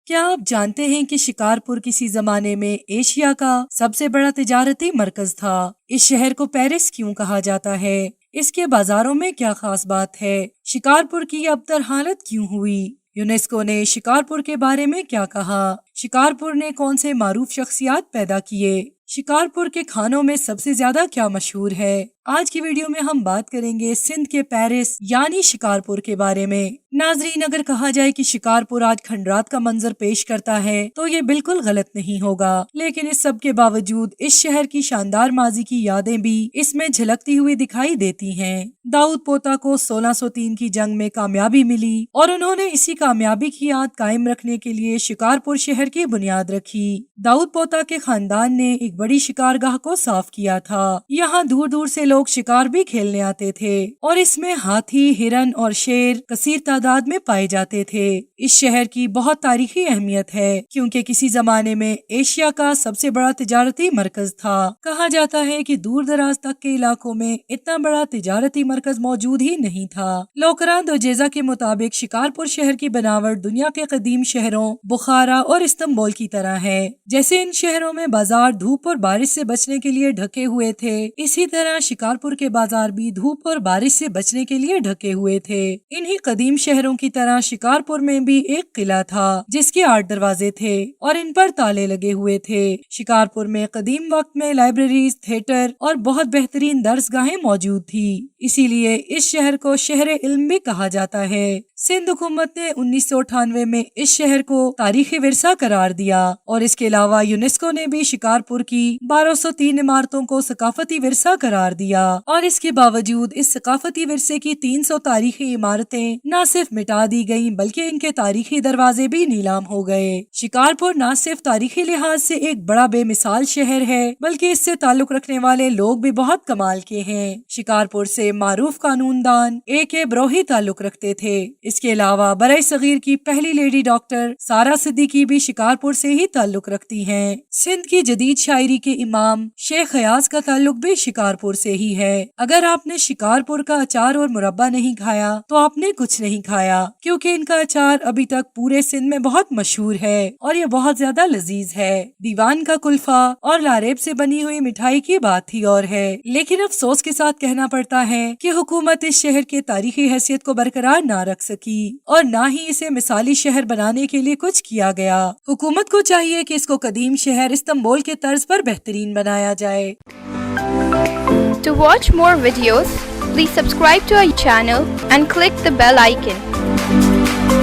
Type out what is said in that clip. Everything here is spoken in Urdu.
کیا آپ جانتے ہیں کہ شکارپور کسی زمانے میں ایشیا کا سب سے بڑا تجارتی مرکز تھا؟ اس شہر کو پیرس کیوں کہا جاتا ہے؟ اس کے بازاروں میں کیا خاص بات ہے؟ شکارپور کی ابتر حالت کیوں ہوئی؟ یونیسکو نے شکارپور کے بارے میں کیا کہا؟ شکارپور نے کون سے معروف شخصیات پیدا کیے؟ شکارپور کے کھانوں میں سب سے زیادہ کیا مشہور ہے؟ آج کی ویڈیو میں ہم بات کریں گے سندھ کے پیرس یعنی شکارپور کے بارے میں۔ ناظرین، اگر کہا جائے کہ شکارپور آج کھنڈرات کا منظر پیش کرتا ہے تو یہ بالکل غلط نہیں ہوگا، لیکن اس سب کے باوجود اس شہر کی شاندار ماضی کی یادیں بھی اس میں جھلکتی ہوئی دکھائی دیتی ہیں۔ داؤد پوتا کو 1603 کی جنگ میں کامیابی ملی اور انہوں نے اسی کامیابی کی یاد قائم رکھنے کے لیے شکارپور شہر کی بنیاد رکھی۔ داؤد پوتا کے خاندان نے ایک بڑی شکارگاہ کو صاف کیا تھا۔ یہاں دور دور سے لوگ شکار بھی کھیلنے آتے تھے اور اس میں ہاتھی، ہرن اور شیر کثیر تعداد میں پائے جاتے تھے۔ اس شہر کی بہت تاریخی اہمیت ہے کیونکہ کسی زمانے میں ایشیا کا سب سے بڑا تجارتی مرکز تھا۔ کہا جاتا ہے کہ دور دراز تک کے علاقوں میں اتنا بڑا تجارتی مرکز موجود ہی نہیں تھا۔ لوکران دوجیزا کے مطابق شکارپور شہر کی بناوٹ دنیا کے قدیم شہروں بخارا اور استنبول کی طرح ہے۔ جیسے ان شہروں میں بازار دھوپ اور بارش سے بچنے کے لیے ڈھکے ہوئے تھے، اسی طرح شکارپور کے بازار بھی دھوپ اور بارش سے بچنے کے لیے ڈھکے ہوئے تھے۔ انہی قدیم شہروں کی طرح شکارپور میں بھی ایک قلعہ تھا جس کے 8 دروازے تھے اور ان پر تالے لگے ہوئے تھے۔ شکارپور میں قدیم وقت میں لائبریریز، تھیٹر اور بہت بہترین درسگاہیں موجود تھی، اسی لیے اس شہر کو شہر علم بھی کہا جاتا ہے۔ سندھ حکومت نے 1998 میں اس شہر کو تاریخی ورثہ قرار دیا اور اس کے علاوہ یونیسکو نے بھی شکارپور کی 1203 عمارتوں کو ثقافتی ورثہ قرار دیا، اور اس کے باوجود اس ثقافتی ورثے کی 300 تاریخی عمارتیں نہ صرف مٹا دی گئیں بلکہ ان کے تاریخی دروازے بھی نیلام ہو گئے۔ شکارپور نہ صرف تاریخی لحاظ سے ایک بڑا بے مثال شہر ہے بلکہ اس سے تعلق رکھنے والے لوگ بھی بہت کمال کے ہیں۔ شکارپور سے معروف قانون دان A.K. بروہی تعلق رکھتے تھے۔ اس کے علاوہ برائے صغیر کی پہلی لیڈی ڈاکٹر سارا صدیقی بھی شکارپور سے ہی تعلق رکھتی ہیں۔ سندھ کی جدید شاعری کے امام شیخ ایاز کا تعلق بھی شکارپور سے ہی ہے۔ اگر آپ نے شکارپور کا اچار اور مربع نہیں کھایا تو آپ نے کچھ نہیں کھایا، کیونکہ ان کا اچار ابھی تک پورے سندھ میں بہت مشہور ہے اور یہ بہت زیادہ لذیذ ہے۔ دیوان کا کلفہ اور لاریب سے بنی ہوئی مٹھائی کی بات ہی اور ہے، لیکن افسوس کے ساتھ کہنا پڑتا ہے کہ حکومت اس شہر کے تاریخی حیثیت کو برقرار نہ رکھ سکی اور نہ ہی اسے مثالی شہر بنانے کے لیے کچھ کیا گیا۔ حکومت کو چاہیے کہ اس کو قدیم شہر استنبول کے طرز پر بہترین بنایا جائے۔ To watch more videos, please subscribe to our channel and click the bell icon.